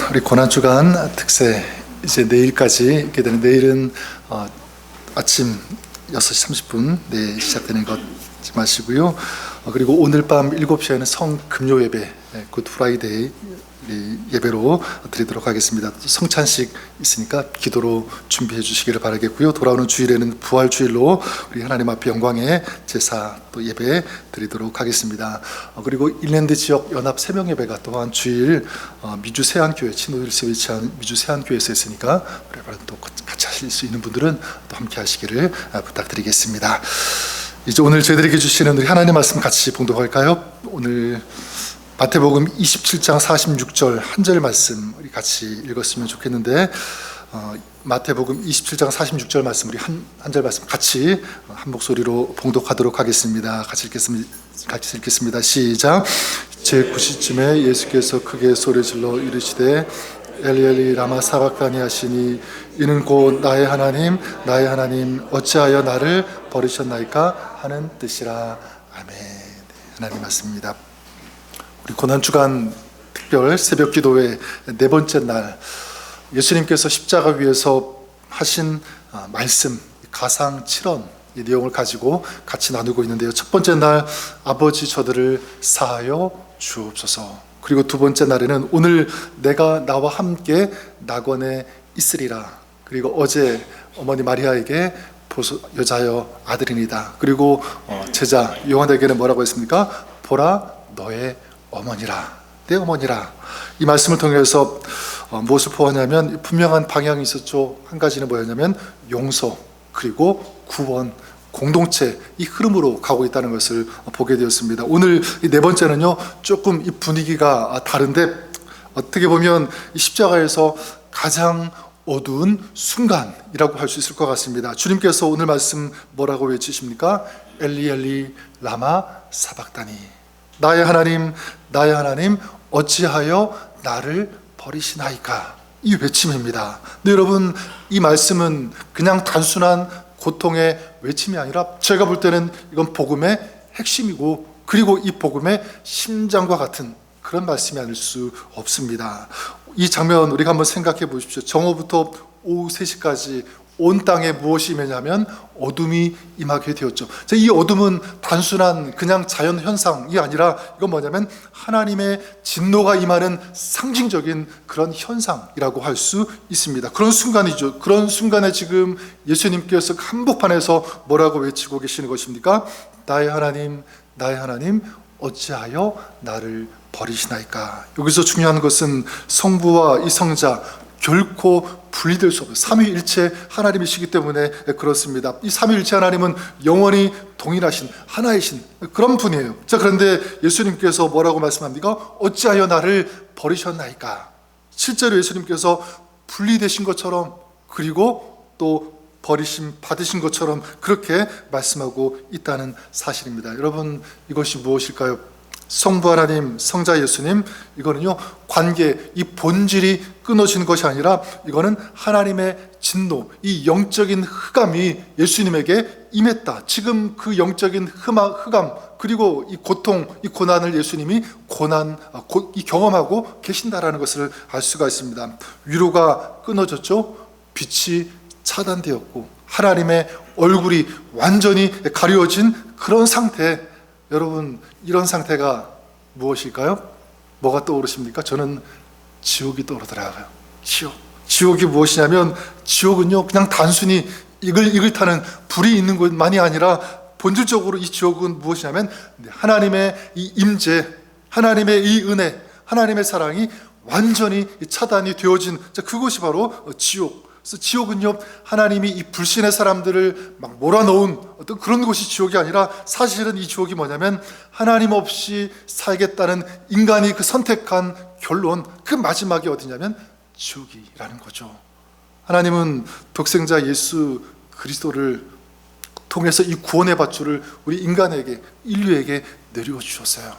우리 고난주간 특세 이제 내일까지 있게 되는, 내일은 아침 6시 30분 시작되는 것 잊지 마시고요. 그리고 오늘 밤 7시에는 성금요 예배, 굿 프라이데이 예배로 드리도록 하겠습니다. 성찬식 있으니까 기도로 준비해 주시기를 바라겠고요. 돌아오는 주일에는 부활주일로 우리 하나님 앞에 영광의 제사 또 예배 드리도록 하겠습니다. 그리고 일랜드 지역 연합 새벽 예배가 또한 주일 미주 세안교회, 친노일스에 위치한 미주 세안교회에서 있으니까 우리 또 같이 하실 수 있는 분들은 또 함께 하시기를 부탁드리겠습니다. 이제 오늘 저희들에게 주시는 우리 하나님 말씀 같이 봉독할까요? 오늘 마태복음 27장 46절 한 절 말씀 우리 같이 읽었으면 좋겠는데, 마태복음 27장 46절 말씀 우리 한 절 말씀 같이 한 목소리로 봉독하도록 하겠습니다. 같이 읽겠습니다. 시작. 제9시쯤에 예수께서 크게 소리질러 이르시되 엘리 엘리 라마 사박다니 하시니 이는 곧 나의 하나님 어찌하여 나를 버리셨나이까 하는 뜻이라. 아멘. 하나님 말씀입니다. 우리 고난주간 특별 새벽 기도회 네 번째 날, 예수님께서 십자가 위에서 하신 말씀, 가상 7원 이 내용을 가지고 같이 나누고 있는데요. 첫 번째 날, 아버지 저들을 사하여 주옵소서. 그리고 두 번째 날에는 오늘 내가 나와 함께 낙원에 있으리라. 그리고 어제 어머니 마리아에게 여자여 아들이니다. 그리고 제자 요한에게는 뭐라고 했습니까? 보라 너의 어머니라, 내 어머니라. 이 말씀을 통해서 무엇을 포함하냐면 분명한 방향이 있었죠. 한 가지는 뭐였냐면 용서, 그리고 구원, 공동체, 이 흐름으로 가고 있다는 것을 보게 되었습니다. 오늘 이 네 번째는요, 조금 이 분위기가 다른데, 어떻게 보면 이 십자가에서 가장 어두운 순간이라고 할 수 있을 것 같습니다. 주님께서 오늘 말씀 뭐라고 외치십니까? 엘리 엘리 라마 사박다니, 나의 하나님 어찌하여 나를 버리시나이까. 이 외침입니다. 근데 여러분, 이 말씀은 그냥 단순한 고통의 외침이 아니라 제가 볼 때는 이건 복음의 핵심이고, 그리고 이 복음의 심장과 같은 그런 말씀이 아닐 수 없습니다. 이 장면 우리가 한번 생각해 보십시오. 정오부터 오후 3시까지 온 땅에 무엇이 임했냐면 어둠이 임하게 되었죠. 이 어둠은 단순한 그냥 자연 현상이 아니라 이건 뭐냐면 하나님의 진노가 임하는 상징적인 그런 현상이라고 할 수 있습니다. 그런 순간이죠. 그런 순간에 지금 예수님께서 한복판에서 뭐라고 외치고 계시는 것입니까? 나의 하나님 어찌하여 나를 버리시나이까. 여기서 중요한 것은 성부와 이 성자 결코 분리될 수 없어요. 삼위일체 하나님이시기 때문에 그렇습니다. 이 삼위일체 하나님은 영원히 동일하신 하나이신 그런 분이에요. 자, 그런데 예수님께서 뭐라고 말씀합니까? 어찌하여 나를 버리셨나이까. 실제로 예수님께서 분리되신 것처럼, 그리고 또 버리심 받으신 것처럼 그렇게 말씀하고 있다는 사실입니다. 여러분, 이것이 무엇일까요? 성부 하나님, 성자 예수님, 이거는요, 관계, 이 본질이 끊어지는 것이 아니라 이거는 하나님의 진노, 이 영적인 흑암이 예수님에게 임했다. 지금 그 영적인 흑암, 그리고 이 고통, 이 고난을 예수님이 경험하고 계신다라는 것을 알 수가 있습니다. 위로가 끊어졌죠. 빛이 차단되었고 하나님의 얼굴이 완전히 가려진 그런 상태. 여러분, 이런 상태가 무엇일까요? 뭐가 떠오르십니까? 저는 지옥이 떠오르더라고요. 지옥이 무엇이냐면, 지옥은요 그냥 단순히 이글 타는 불이 있는 곳만이 아니라 본질적으로 이 지옥은 무엇이냐면 하나님의 이 임재, 하나님의 이 은혜, 하나님의 사랑이 완전히 차단이 되어진 그것이 바로 지옥. 그래서 지옥은요, 하나님이 이 불신의 사람들을 막 몰아넣은 어떤 그런 곳이 지옥이 아니라, 사실은 이 지옥이 뭐냐면 하나님 없이 살겠다는 인간이 그 선택한 결론, 그 마지막이 어디냐면 지옥이라는 거죠. 하나님은 독생자 예수 그리스도를 통해서 이 구원의 밧줄을 우리 인간에게, 인류에게 내려 주셨어요.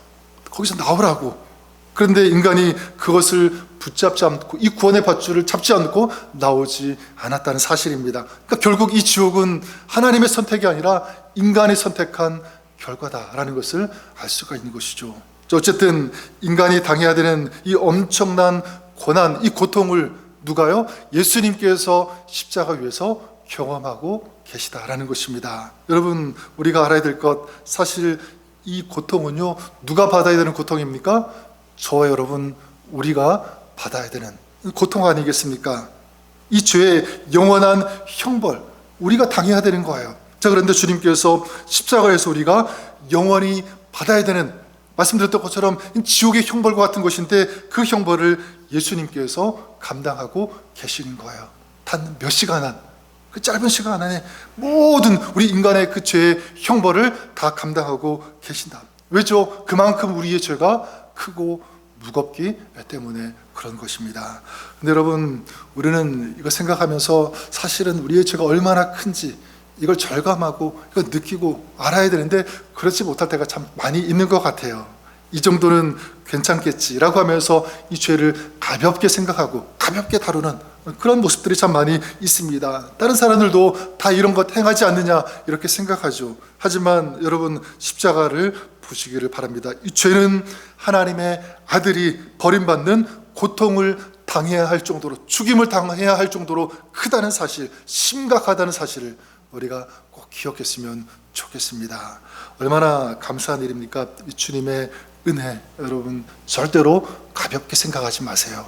거기서 나오라고. 그런데 인간이 그것을 붙잡지 않고, 이 구원의 밧줄을 잡지 않고 나오지 않았다는 사실입니다. 그러니까 결국 이 지옥은 하나님의 선택이 아니라 인간이 선택한 결과다라는 것을 알 수가 있는 것이죠. 어쨌든 인간이 당해야 되는 이 엄청난 고난, 이 고통을 누가요? 예수님께서 십자가 위에서 경험하고 계시다라는 것입니다. 여러분, 우리가 알아야 될 것, 사실 이 고통은요, 누가 받아야 되는 고통입니까? 저와 여러분, 우리가 받아야 되는 고통 아니겠습니까? 이 죄의 영원한 형벌, 우리가 당해야 되는 거예요. 자, 그런데 주님께서 십자가에서 우리가 영원히 받아야 되는, 말씀드렸던 것처럼 지옥의 형벌과 같은 것인데, 그 형벌을 예수님께서 감당하고 계시는 거예요. 단 몇 시간 안, 그 짧은 시간 안에 모든 우리 인간의 그 죄의 형벌을 다 감당하고 계신다. 왜죠? 그만큼 우리의 죄가 크고 무겁기 때문에 그런 것입니다. 근데 여러분, 우리는 이거 생각하면서 사실은 우리의 죄가 얼마나 큰지 이걸 절감하고 이걸 느끼고 알아야 되는데, 그렇지 못할 때가 참 많이 있는 것 같아요. 이 정도는 괜찮겠지라고 하면서 이 죄를 가볍게 생각하고 가볍게 다루는 그런 모습들이 참 많이 있습니다. 다른 사람들도 다 이런 것 행하지 않느냐 이렇게 생각하죠. 하지만 여러분, 십자가를 보시기를 바랍니다. 이 죄는 하나님의 아들이 버림받는 고통을 당해야 할 정도로, 죽임을 당해야 할 정도로 크다는 사실, 심각하다는 사실을 우리가 꼭 기억했으면 좋겠습니다. 얼마나 감사한 일입니까? 이 주님의 은혜, 여러분 절대로 가볍게 생각하지 마세요.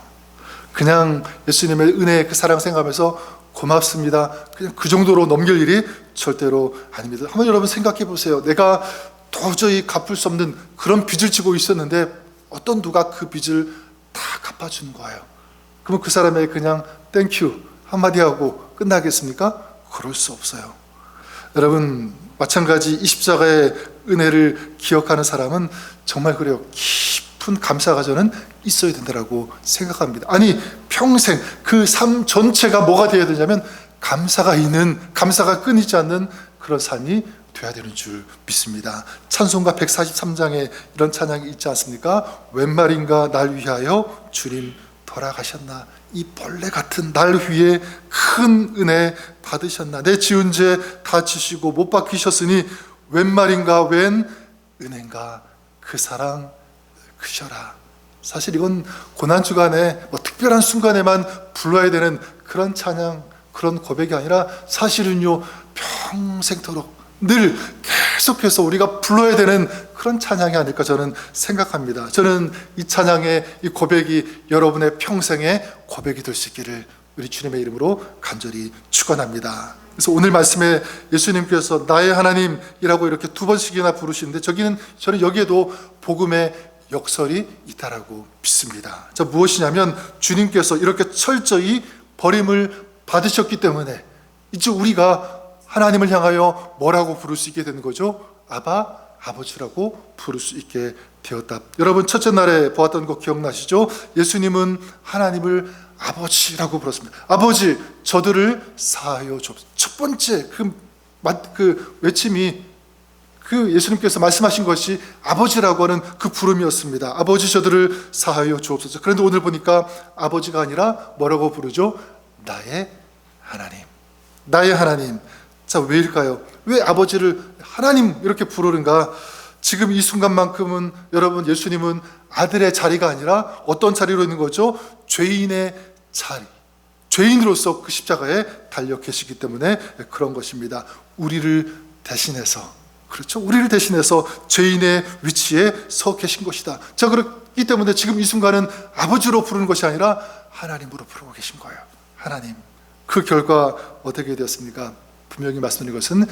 그냥 예수님의 은혜, 그 사랑 생각하면서 고맙습니다, 그냥 그 정도로 넘길 일이 절대로 아닙니다. 한번 여러분 생각해 보세요. 내가 도저히 갚을 수 없는 그런 빚을 지고 있었는데 어떤 누가 그 빚을 다 갚아주는 거예요. 그러면 그 사람에게 그냥 땡큐 한마디 하고 끝나겠습니까? 그럴 수 없어요. 여러분, 마찬가지 이 십자가의 은혜를 기억하는 사람은 정말 그래요. 깊은 감사가 저는 있어야 된다고 생각합니다. 아니, 평생 그 삶 전체가 뭐가 되어야 되냐면 감사가 있는, 감사가 끊이지 않는 그런 삶이 돼야 되는 줄 믿습니다. 찬송가 143장에 이런 찬양이 있지 않습니까? 웬 말인가 날 위하여 주님 돌아가셨나, 이 벌레 같은 날 위해 큰 은혜 받으셨나, 내 지은 죄 다 지시고 못 박히셨으니 웬 말인가 웬 은혜인가 그 사랑 크셔라. 사실 이건 고난주간에 특별한 순간에만 불러야 되는 그런 찬양, 그런 고백이 아니라 사실은요, 평생토록 늘 계속해서 우리가 불러야 되는 그런 찬양이 아닐까 저는 생각합니다. 저는 이 찬양의 이 고백이 여러분의 평생의 고백이 될 수 있기를 우리 주님의 이름으로 간절히 축원합니다. 그래서 오늘 말씀에 예수님께서 나의 하나님이라고 이렇게 두 번씩이나 부르시는데, 저는 여기에도 복음의 역설이 있다라고 믿습니다. 자, 무엇이냐면 주님께서 이렇게 철저히 버림을 받으셨기 때문에 이제 우리가 하나님을 향하여 뭐라고 부를 수 있게 되는 거죠? 아바, 아버지라고 부를 수 있게 되었다. 여러분, 첫째 날에 보았던 거 기억나시죠? 예수님은 하나님을 아버지라고 불렀습니다. 아버지, 저들을 사하여 주옵소서. 첫 번째 그 외침이 그 예수님께서 말씀하신 것이 아버지라고 하는 그 부름이었습니다. 아버지, 저들을 사하여 주옵소서. 그런데 오늘 보니까 아버지가 아니라 뭐라고 부르죠? 나의 하나님. 나의 하나님. 자, 왜일까요? 왜 아버지를 하나님 이렇게 부르는가? 지금 이 순간만큼은 여러분, 예수님은 아들의 자리가 아니라 어떤 자리로 있는 거죠? 죄인의 자리. 죄인으로서 그 십자가에 달려 계시기 때문에 그런 것입니다. 우리를 대신해서, 그렇죠? 우리를 대신해서 죄인의 위치에 서 계신 것이다. 자, 그렇기 때문에 지금 이 순간은 아버지로 부르는 것이 아니라 하나님으로 부르고 계신 거예요. 하나님. 그 결과 어떻게 되었습니까? 분명히 말씀드린 것은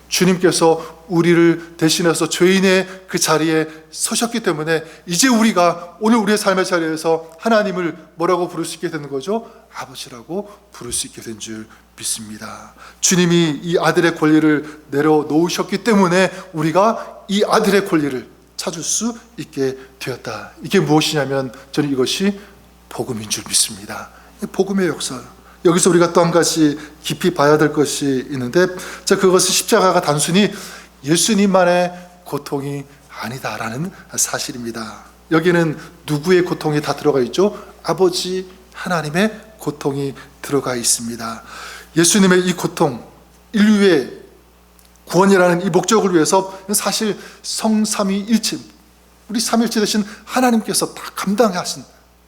주님께서 우리를 대신해서 죄인의 그 자리에 서셨기 때문에 이제 우리가 오늘 우리의 삶의 자리에서 하나님을 뭐라고 부를 수 있게 되는 거죠? 아버지라고 부를 수 있게 된 줄 믿습니다. 주님이 이 아들의 권리를 내려놓으셨기 때문에 우리가 이 아들의 권리를 찾을 수 있게 되었다. 이게 무엇이냐면 저는 이것이 복음인 줄 믿습니다. 복음의 역사. 여기서 우리가 또 한 가지 깊이 봐야 될 것이 있는데, 자, 그것은 십자가가 단순히 예수님만의 고통이 아니다라는 사실입니다. 여기는 누구의 고통이 다 들어가 있죠? 아버지 하나님의 고통이 들어가 있습니다. 예수님의 이 고통, 인류의 구원이라는 이 목적을 위해서 사실 성삼위일체, 우리 삼일체 되신 하나님께서 다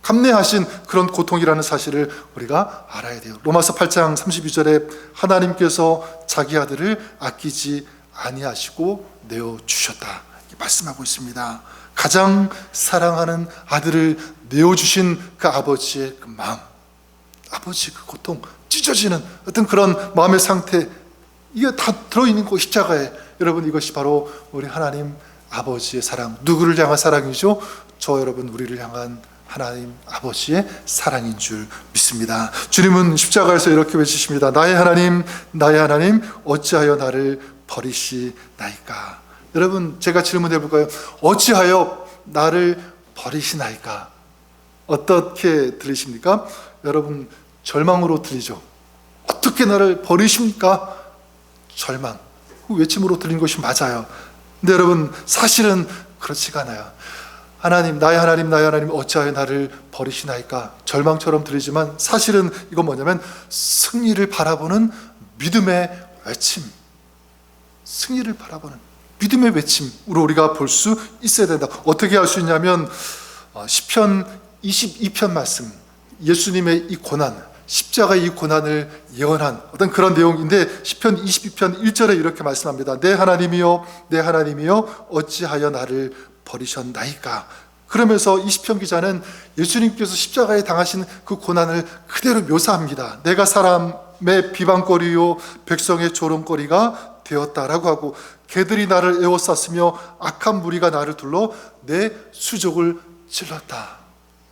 감내하신 그런 고통이라는 사실을 우리가 알아야 돼요. 로마서 8장 32절에 하나님께서 자기 아들을 아끼지 아니하시고 내어주셨다 말씀하고 있습니다. 가장 사랑하는 아들을 내어주신 그 아버지의 그 마음, 아버지의 그 고통, 찢어지는 어떤 그런 마음의 상태, 이게 다 들어있는 그 십자가에, 여러분 이것이 바로 우리 하나님 아버지의 사랑, 누구를 향한 사랑이죠? 저 여러분 우리를 향한 하나님 아버지의 사랑인 줄 믿습니다. 주님은 십자가에서 이렇게 외치십니다. 나의 하나님, 나의 하나님, 어찌하여 나를 버리시나이까? 여러분 제가 질문해 볼까요? 어찌하여 나를 버리시나이까? 어떻게 들리십니까? 여러분 절망으로 들리죠. 어떻게 나를 버리십니까? 절망, 그 외침으로 들린 것이 맞아요. 근데 여러분 사실은 그렇지가 않아요. 하나님, 나의 하나님, 나의 하나님, 어찌하여 나를 버리시나이까? 절망처럼 들리지만 사실은 이건 뭐냐면 승리를 바라보는 믿음의 외침, 승리를 바라보는 믿음의 외침으로 우리가 볼 수 있어야 된다. 어떻게 할 수 있냐면 시편 22편 말씀, 예수님의 이 고난, 십자가의 이 고난을 예언한 어떤 그런 내용인데, 시편 22편 1절에 이렇게 말씀합니다. 내 하나님이여, 내 하나님이여, 어찌하여 나를 버리셨나이까? 그러면서 이 시편 기자는 예수님께서 십자가에 당하신 그 고난을 그대로 묘사합니다. 내가 사람의 비방거리요 백성의 조롱거리가 되었다라고 하고, 개들이 나를 에워쌌으며 악한 무리가 나를 둘러 내 수족을 찔렀다.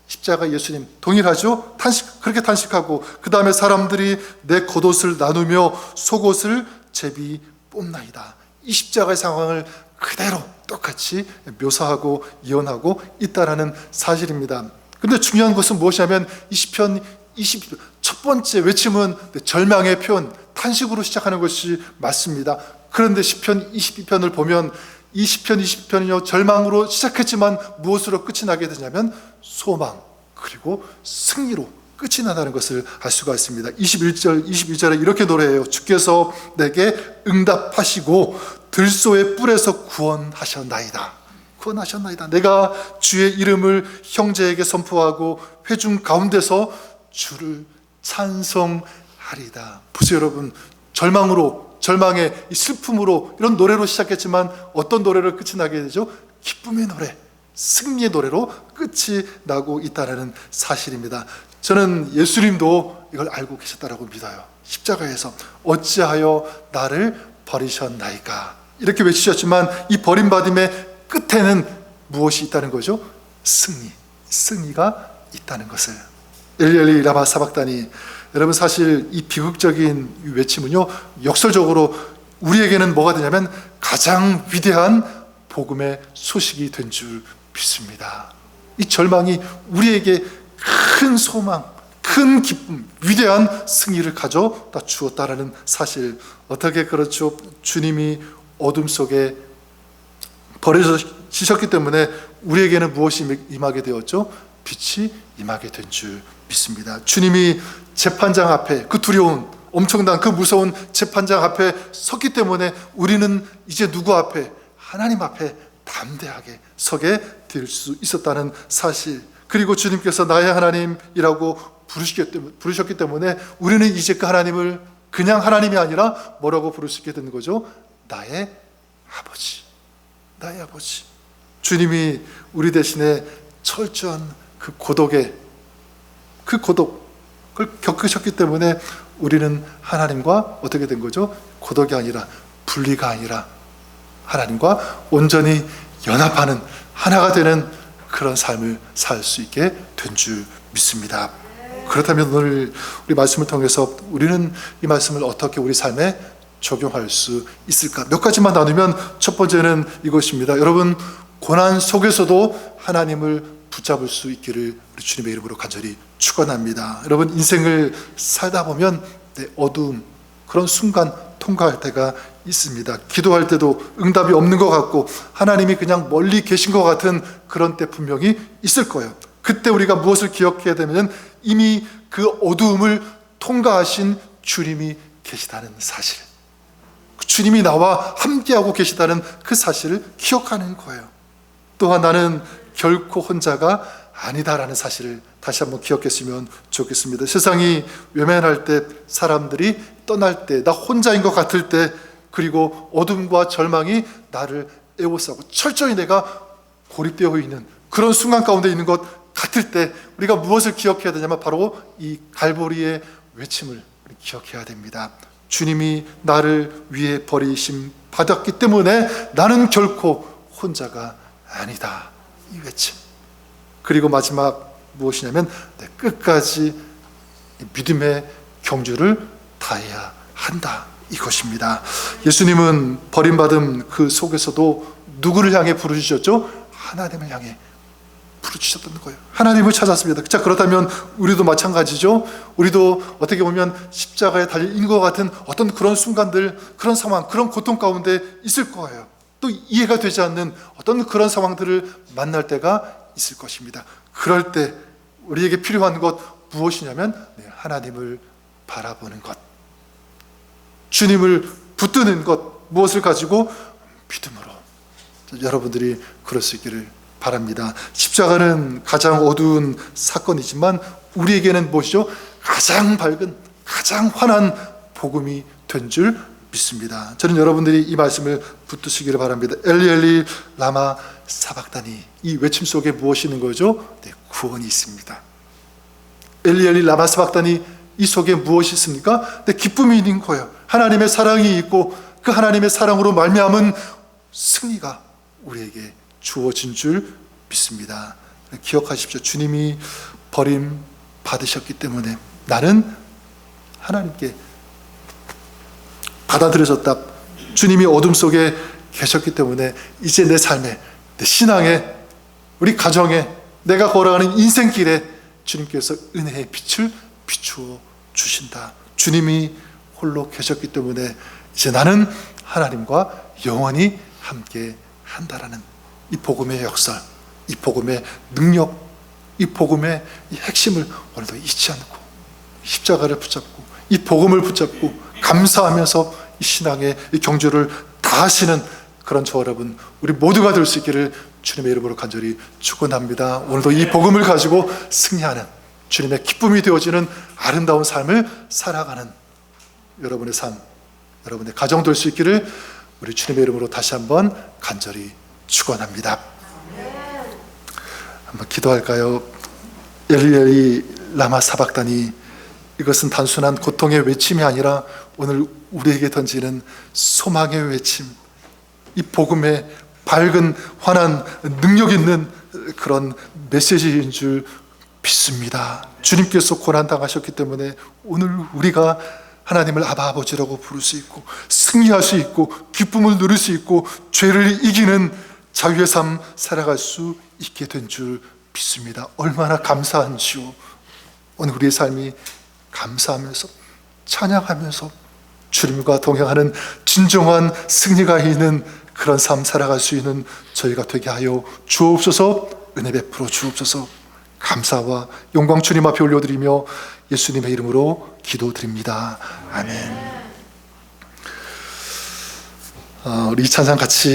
십자가 예수님 동일하죠? 그렇게 탄식하고, 그 다음에 사람들이 내 겉옷을 나누며 속옷을 제비 뽑나이다. 이 십자가의 상황을 그대로 똑같이 묘사하고 예언하고 있다라는 사실입니다. 그런데 중요한 것은 무엇이냐면 이 시편 20 첫 번째 외침은 절망의 표현, 탄식으로 시작하는 것이 맞습니다. 그런데 시편 22편을 보면 이 시편 22편은요 절망으로 시작했지만 무엇으로 끝이 나게 되냐면 소망 그리고 승리로 끝이 나다는 것을 알 수가 있습니다. 22절에 이렇게 노래해요. 주께서 내게 응답하시고 들소의 뿔에서 구원하셨나이다. 구원하셨나이다. 내가 주의 이름을 형제에게 선포하고 회중 가운데서 주를 찬송하리다. 보세요 여러분, 절망의 이 슬픔으로 이런 노래로 시작했지만 어떤 노래로 끝이 나게 되죠? 기쁨의 노래, 승리의 노래로 끝이 나고 있다는 사실입니다. 저는 예수님도 이걸 알고 계셨다라고 믿어요. 십자가에서 어찌하여 나를 버리셨나이까 이렇게 외치셨지만 이 버림받음의 끝에는 무엇이 있다는 거죠? 승리가 있다는 것을. 엘리 라마 사박다니. 여러분 사실 이 비극적인 외침은요 역설적으로 우리에게는 뭐가 되냐면 가장 위대한 복음의 소식이 된 줄 믿습니다. 이 절망이 우리에게 큰 소망, 큰 기쁨, 위대한 승리를 가져다 주었다라는 사실. 어떻게 그렇죠? 주님이 어둠 속에 버려지셨기 때문에 우리에게는 무엇이 임하게 되었죠? 빛이 임하게 된 줄 믿습니다. 주님이 재판장 앞에, 그 두려운 엄청난 그 무서운 재판장 앞에 섰기 때문에 우리는 이제 누구 앞에? 하나님 앞에 담대하게 서게 될 수 있었다는 사실. 그리고 주님께서 나의 하나님이라고 부르셨기 때문에 우리는 이제 그 하나님을 그냥 하나님이 아니라 뭐라고 부를 수 있게 되는 거죠? 나의 아버지. 나의 아버지. 주님이 우리 대신에 철저한 그 고독을 겪으셨기 때문에 우리는 하나님과 어떻게 된 거죠? 고독이 아니라 분리가 아니라 하나님과 온전히 연합하는 하나가 되는 그런 삶을 살 수 있게 된 줄 믿습니다. 그렇다면 오늘 우리 말씀을 통해서 우리는 이 말씀을 어떻게 우리 삶에 적용할 수 있을까? 몇 가지만 나누면 첫 번째는 이것입니다. 여러분 고난 속에서도 하나님을 붙잡을 수 있기를 우리 주님의 이름으로 간절히 축원합니다. 여러분 인생을 살다 보면 어두움 그런 순간 통과할 때가 있습니다. 기도할 때도 응답이 없는 것 같고 하나님이 그냥 멀리 계신 것 같은 그런 때 분명히 있을 거예요. 그때 우리가 무엇을 기억해야 되면 이미 그 어두움을 통과하신 주님이 계시다는 사실, 주님이 나와 함께하고 계시다는 그 사실을 기억하는 거예요. 또한 나는 결코 혼자가 아니다라는 사실을 다시 한번 기억했으면 좋겠습니다. 세상이 외면할 때, 사람들이 떠날 때, 나 혼자인 것 같을 때, 그리고 어둠과 절망이 나를 에워싸고 철저히 내가 고립되어 있는 그런 순간 가운데 있는 것 같을 때 우리가 무엇을 기억해야 되냐면 바로 이 갈보리의 외침을 기억해야 됩니다. 주님이 나를 위해 버리심 받았기 때문에 나는 결코 혼자가 아니다. 이 외침. 그리고 마지막 무엇이냐면 끝까지 믿음의 경주를 다해야 한다. 이것입니다. 예수님은 버림받은 그 속에서도 누구를 향해 부르짖었죠? 하나님을 향해 부르짖었던 거예요. 하나님을 찾았습니다. 자, 그렇다면 우리도 마찬가지죠. 우리도 어떻게 보면 십자가에 달린 것 같은 어떤 그런 순간들, 그런 상황, 그런 고통 가운데 있을 거예요. 또 이해가 되지 않는 어떤 그런 상황들을 만날 때가 있을 것입니다. 그럴 때 우리에게 필요한 것 무엇이냐면 하나님을 바라보는 것, 주님을 붙드는 것, 무엇을 가지고? 믿음으로. 여러분들이 그럴 수 있기를 바랍니다. 십자가는 가장 어두운 사건이지만 우리에게는 무엇이죠? 가장 밝은, 가장 환한 복음이 된 줄 믿습니다. 저는 여러분들이 이 말씀을 붙드시기를 바랍니다. 엘리 엘리 라마 사박다니. 이 외침 속에 무엇이 있는 거죠? 구원이 있습니다. 엘리 엘리 라마 사박다니, 이 속에 무엇이 있습니까? 기쁨이 있는 거예요. 하나님의 사랑이 있고 그 하나님의 사랑으로 말미암은 승리가 우리에게 주어진 줄 믿습니다. 기억하십시오. 주님이 버림 받으셨기 때문에 나는 하나님께 받아들여졌다. 주님이 어둠 속에 계셨기 때문에 이제 내 삶에, 내 신앙에, 우리 가정에, 내가 걸어가는 인생길에 주님께서 은혜의 빛을 비추어 주신다. 주님이 홀로 계셨기 때문에 이제 나는 하나님과 영원히 함께 한다라는 이 복음의 역사, 이 복음의 능력, 이 복음의 이 핵심을 오늘도 잊지 않고 십자가를 붙잡고 이 복음을 붙잡고 감사하면서 이 신앙의 이 경주를 다하시는 그런 저 여러분, 우리 모두가 될 수 있기를 주님의 이름으로 간절히 축원합니다. 오늘도 이 복음을 가지고 승리하는, 주님의 기쁨이 되어지는 아름다운 삶을 살아가는 여러분의 삶, 여러분의 가정 될 수 있기를 우리 주님의 이름으로 다시 한번 간절히 축원합니다. 한번 기도할까요? 엘리 엘리 라마 사박다니. 이것은 단순한 고통의 외침이 아니라 오늘 우리에게 던지는 소망의 외침, 이 복음의 밝은 환한 능력 있는 그런 메시지인 줄 믿습니다. 주님께서 고난당하셨기 때문에 오늘 우리가 하나님을 아바 아버지라고 부를 수 있고 승리할 수 있고 기쁨을 누릴 수 있고 죄를 이기는 자유의 삶 살아갈 수 있게 된 줄 믿습니다. 얼마나 감사한지요. 오늘 우리의 삶이 감사하면서 찬양하면서 주님과 동행하는 진정한 승리가 있는 그런 삶 살아갈 수 있는 저희가 되게 하여 주옵소서. 은혜 베풀어 주옵소서. 감사와 영광 주님 앞에 올려드리며 예수님의 이름으로 기도드립니다. 아멘. 우리 이 찬양 같이